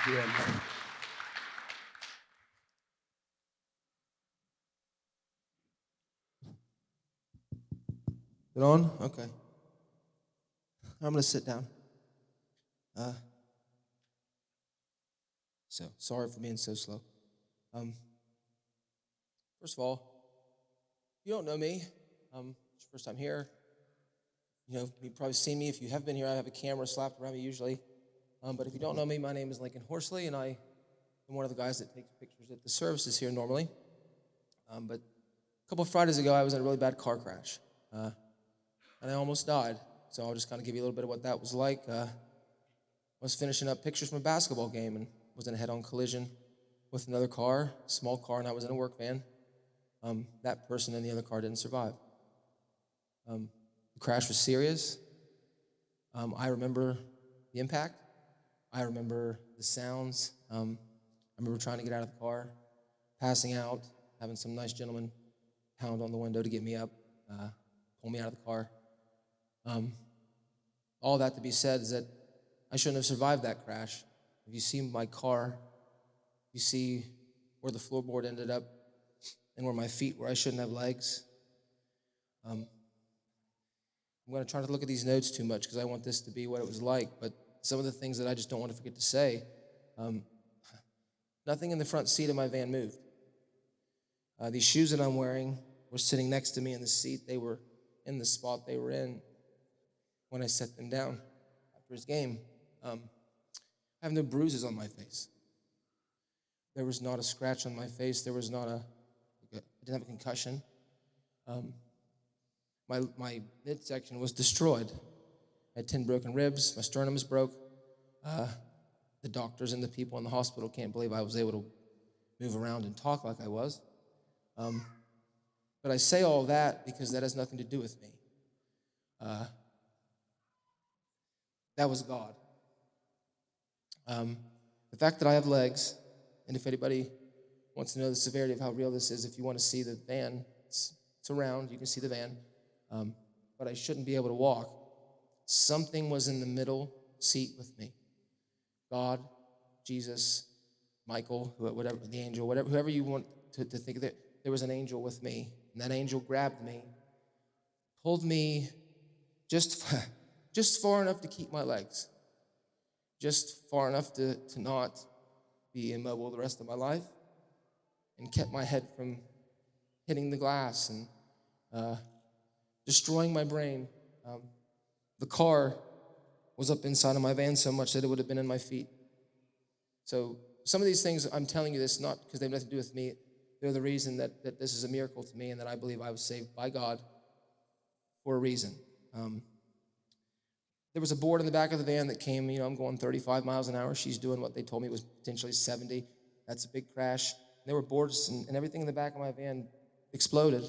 Yeah. It on? Okay. I'm gonna sit down. Uh, so sorry for being so slow. Um, First of all, if you don't know me, it's your first time here. You've probably seen me. If you have been here, I have a camera slapped around me usually. But if you don't know me, my name is Lincoln Horsley, and I am one of the guys that takes pictures at the services here normally. But a couple of Fridays ago, I was in a really bad car crash, and I almost died. So I'll just kind of give you a little bit of what that was like. I was finishing up pictures from a basketball game and was in a head-on collision with another car, small car, and I was in a work van. That person in the other car didn't survive. The crash was serious. I remember the impact. I remember the sounds. I remember trying to get out of the car, passing out, having some nice gentleman pound on the window to get me up, pull me out of the car. All that to be said is that I shouldn't have survived that crash. If you see my car, you see where the floorboard ended up and where my feet were. I shouldn't have legs. I'm going to try not to look at these notes too much because I want this to be what it was like, but some of the things that I just don't want to forget to say, nothing in the front seat of my van moved. These shoes that I'm wearing were sitting next to me in the seat. They were in the spot they were in when I set them down after his game. I have no bruises on my face. There was not a scratch on my face. There was not I didn't have a concussion. My midsection was destroyed. I had 10 broken ribs. My sternum is broke. The doctors and the people in the hospital can't believe I was able to move around and talk like I was. But I say all that because that has nothing to do with me. That was God. The fact that I have legs, and if anybody wants to know the severity of how real this is, if you want to see the van, it's around, you can see the van, but I shouldn't be able to walk. Something was in the middle seat with me. God, Jesus, Michael, whatever, the angel, whatever, whoever you want to think of it, there was an angel with me, and that angel grabbed me, pulled me just far enough to keep my legs, just far enough to not be immobile the rest of my life, and kept my head from hitting the glass and destroying my brain. The car was up inside of my van so much that it would have been in my feet. So some of these things, I'm telling you this not because they have nothing to do with me. They're the reason that this is a miracle to me and that I believe I was saved by God for a reason. There was a board in the back of the van that came, I'm going 35 miles an hour. She's doing what they told me was potentially 70. That's a big crash. There were boards and everything in the back of my van exploded.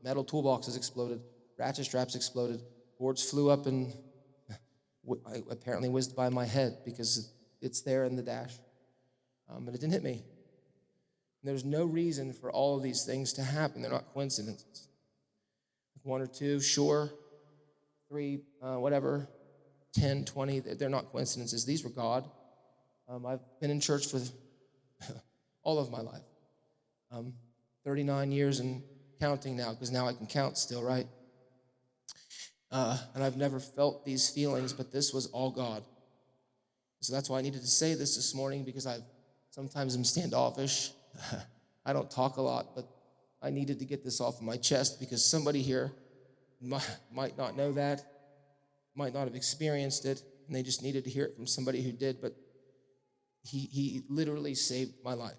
Metal toolboxes exploded. Ratchet straps exploded. Boards flew up and I apparently whizzed by my head because it's there in the dash. But it didn't hit me. And there's no reason for all of these things to happen. They're not coincidences. One or two, sure. Three, whatever. 10, 20, they're not coincidences. These were God. I've been in church for all of my life. 39 years and counting now, because now I can count still, right? And I've never felt these feelings, but this was all God. So that's why I needed to say this morning, because I sometimes am standoffish. I don't talk a lot, but I needed to get this off of my chest because somebody here might not know that, might not have experienced it, and they just needed to hear it from somebody who did, but he literally saved my life.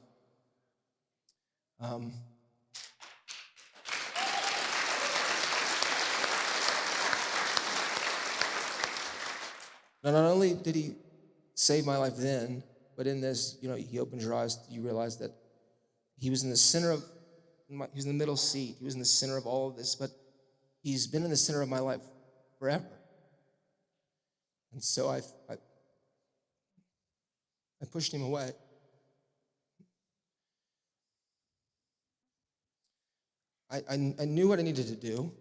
Now, not only did he save my life then, but in this, he opened your eyes, you realize that he was in the center of, he was in the middle seat, he was in the center of all of this, but he's been in the center of my life forever. And so I pushed him away. I knew what I needed to do.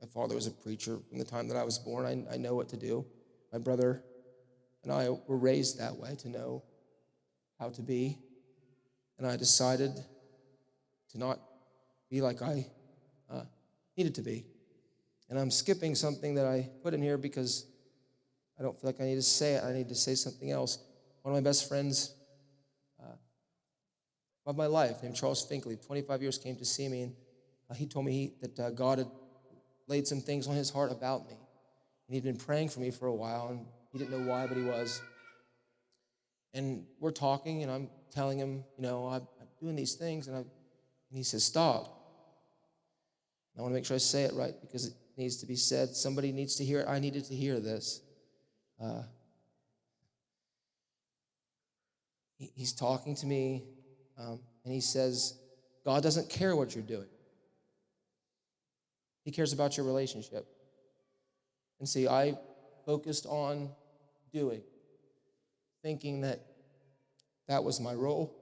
My father was a preacher from the time that I was born. I know what to do. My brother and I were raised that way to know how to be. And I decided to not be like I needed to be. And I'm skipping something that I put in here because I don't feel like I need to say it. I need to say something else. One of my best friends of my life, named Charles Finkley, 25 years, came to see me, and he told me that God had laid some things on his heart about me. And he'd been praying for me for a while, and he didn't know why, but he was. And we're talking, and I'm telling him, I'm doing these things, and he says, stop. And I want to make sure I say it right because it needs to be said. Somebody needs to hear it. I needed to hear this. He's talking to me, and he says, God doesn't care what you're doing. He cares about your relationship. And see, I focused on doing, thinking that was my role.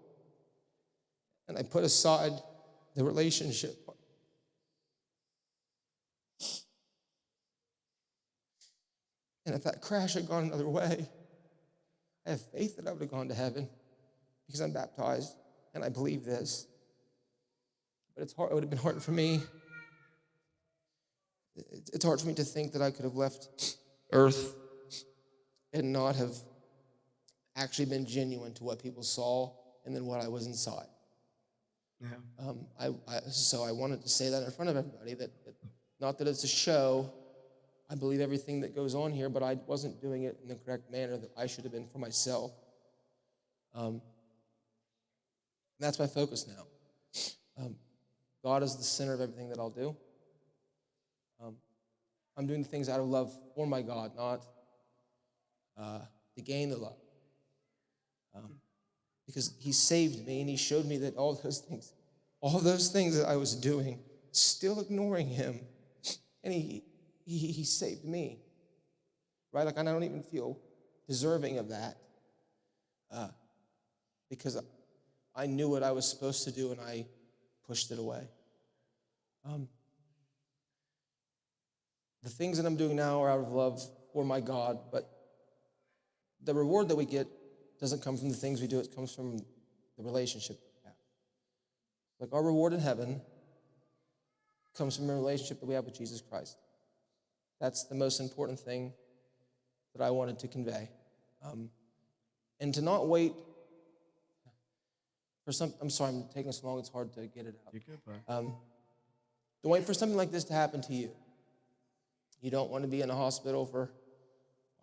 And I put aside the relationship. And if that crash had gone another way, I have faith that I would have gone to heaven because I'm baptized, and I believe this. But it's hard. It would have been hard for me. It's hard for me to think that I could have left Earth and not have actually been genuine to what people saw and then what I was inside. Yeah. So I wanted to say that in front of everybody, that not that it's a show. I believe everything that goes on here, but I wasn't doing it in the correct manner that I should have been for myself. That's my focus now. God is the center of everything that I'll do. I'm doing things out of love for my God, not to gain the love. Because he saved me, and he showed me that all those things that I was doing, still ignoring him, and he saved me, right? Like, I don't even feel deserving of that because I knew what I was supposed to do, and I pushed it away. The things that I'm doing now are out of love for my God, but the reward that we get doesn't come from the things we do. It comes from the relationship that we have. Like, our reward in heaven comes from a relationship that we have with Jesus Christ. That's the most important thing that I wanted to convey. And to not wait for I'm sorry, I'm taking so long, it's hard to get it out. You're good, bro. Don't wait for something like this to happen to you. You don't want to be in a hospital for,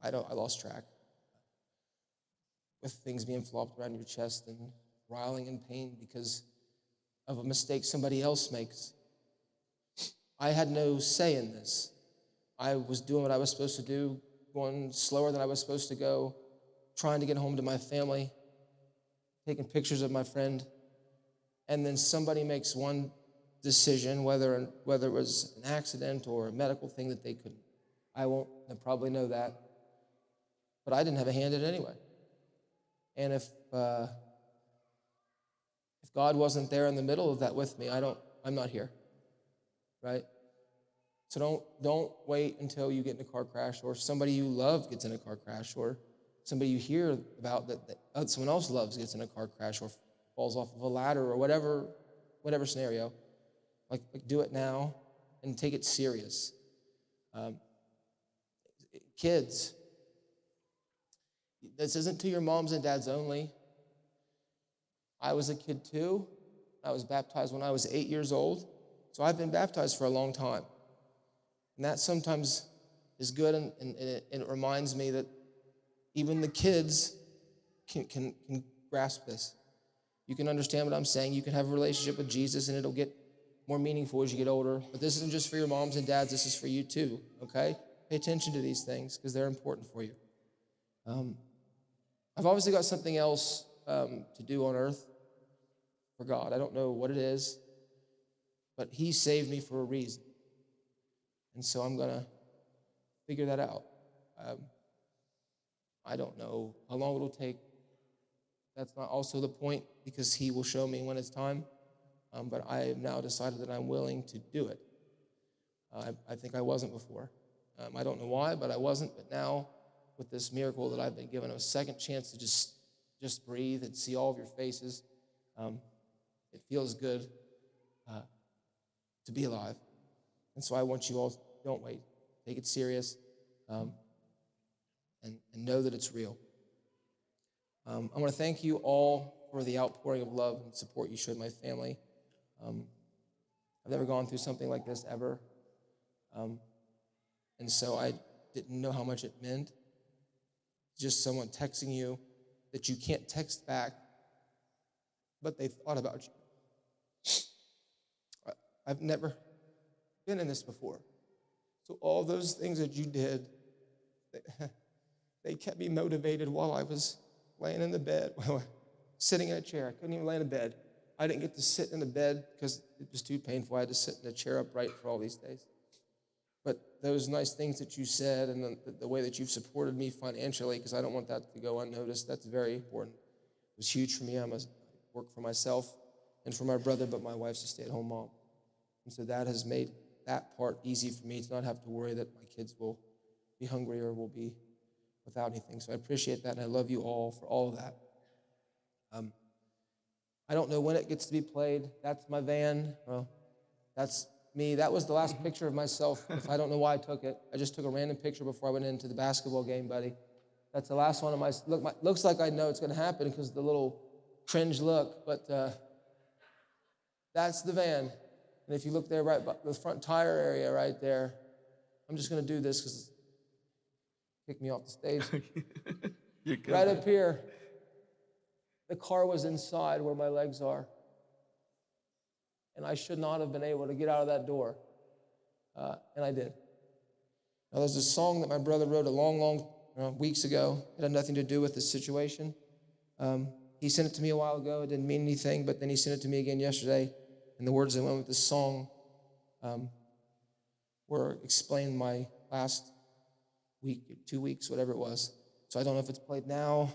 I lost track, with things being flopped around your chest and writhing in pain because of a mistake somebody else makes. I had no say in this. I was doing what I was supposed to do, going slower than I was supposed to go, trying to get home to my family, taking pictures of my friend, and then somebody makes one decision, whether it was an accident or a medical thing that they couldn't. They'll probably know that, but I didn't have a hand in it anyway. And if God wasn't there in the middle of that with me, I'm not here, right? So don't wait until you get in a car crash, or somebody you love gets in a car crash, or somebody you hear about that someone else loves gets in a car crash, or falls off of a ladder, or whatever scenario. Like do it now and take it serious. Kids, this isn't to your moms and dads only. I was a kid too. I was baptized when I was 8 years old. So I've been baptized for a long time. And that sometimes is good, and it reminds me that even the kids can grasp this. You can understand what I'm saying. You can have a relationship with Jesus, and it'll get more meaningful as you get older. But this isn't just for your moms and dads. This is for you too, okay? Pay attention to these things because they're important for you. I've obviously got something else to do on earth for God. I don't know what it is, but he saved me for a reason. And so I'm going to figure that out. I don't know how long it'll take. That's not also the point, because he will show me when it's time. But I have now decided that I'm willing to do it. I think I wasn't before. I don't know why, but I wasn't. But now, with this miracle that I've been given, a second chance to just breathe and see all of your faces. It feels good to be alive. And so I want you all, don't wait. Take it serious and know that it's real. I want to thank you all for the outpouring of love and support you showed my family. I've never gone through something like this ever. And so I didn't know how much it meant. Just someone texting you that you can't text back, but they thought about you. I've never been in this before. So all those things that you did, they kept me motivated while I was laying in the bed, sitting in a chair. I couldn't even lay in a bed. I didn't get to sit in the bed because it was too painful. I had to sit in a chair upright for all these days. But those nice things that you said and the way that you've supported me financially, because I don't want that to go unnoticed, that's very important. It was huge for me. I work for myself and for my brother, but my wife's a stay-at-home mom. And so that has made that part easy for me to not have to worry that my kids will be hungry or will be without anything. So I appreciate that, and I love you all for all of that. I don't know when it gets to be played. That's my van. Well, that's me. That was the last picture of myself. If I don't know why I took it. I just took a random picture before I went into the basketball game, buddy. That's the last one of my, looks like I know it's going to happen because of the little cringe look, but that's the van. And if you look there, right by the front tire area right there, I'm just going to do this because kick me off the stage. Right up here, the car was inside where my legs are. And I should not have been able to get out of that door. And I did. Now, there's a song that my brother wrote a long weeks ago. It had nothing to do with this situation. He sent it to me a while ago. It didn't mean anything, but then he sent it to me again yesterday. And the words that went with this song were explained my last week, 2 weeks, whatever it was. So I don't know if it's played now.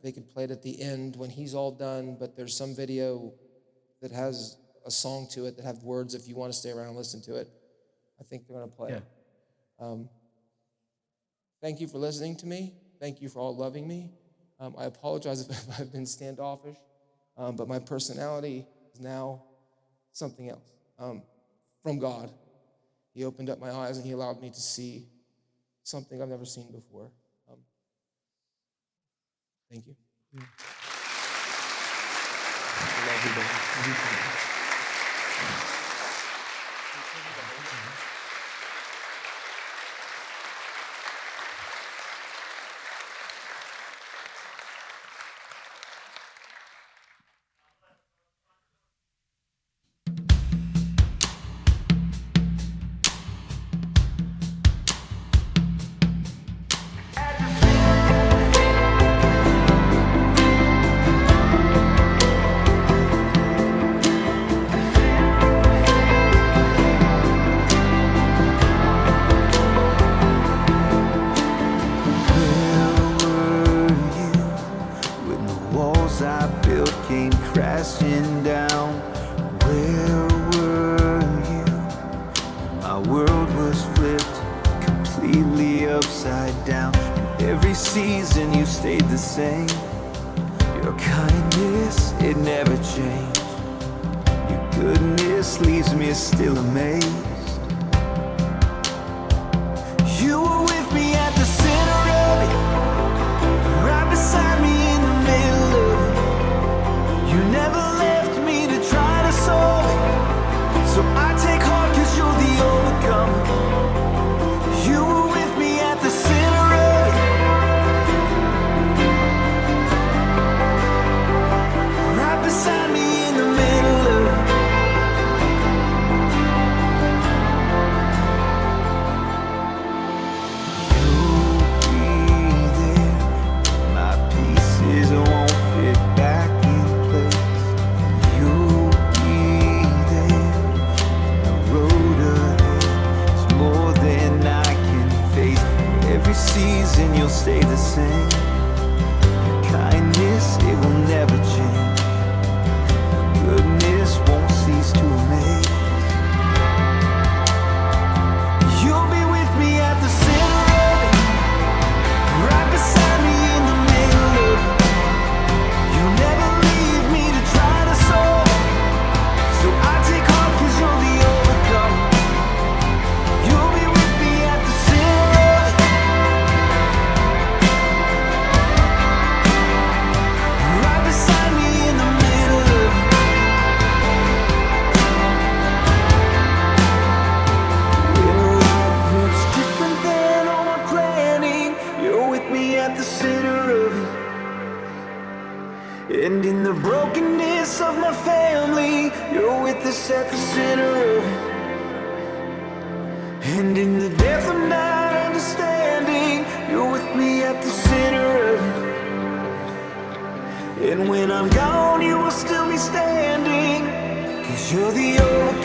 They could play it at the end when he's all done, but there's some video that has a song to it that have words if you want to stay around and listen to it. I think they're going to play it. Thank you for listening to me. Thank you for all loving me. I apologize if I've been standoffish, but my personality is now something else from God. He opened up my eyes and he allowed me to see something I've never seen before. Thank you. I love you, baby. I built came crashing down. Where were you? My world was flipped completely upside down. In every season you stayed the same. Your kindness, it never changed. Your goodness leaves me still amazed. You were with me at the center of it, right beside me in the middle of it. You never left me to try to solve it, so I take heart 'cause you're the overcomer. You were with me at the center of it, right beside me in the middle of it. You'll be there, my pieces won't fit back in place. You'll be there, the road ahead is more than I can face. Every season you'll stay the same. Your kindness, it will never change. Your goodness won't cease to amaze. You'll be with me at the center of it, And in the brokenness of my family, you're with us at the center of it. And in the depth of not understanding, you're with me at the center of it. And when I'm gone, you will still be standing, 'cause you're the overcomer.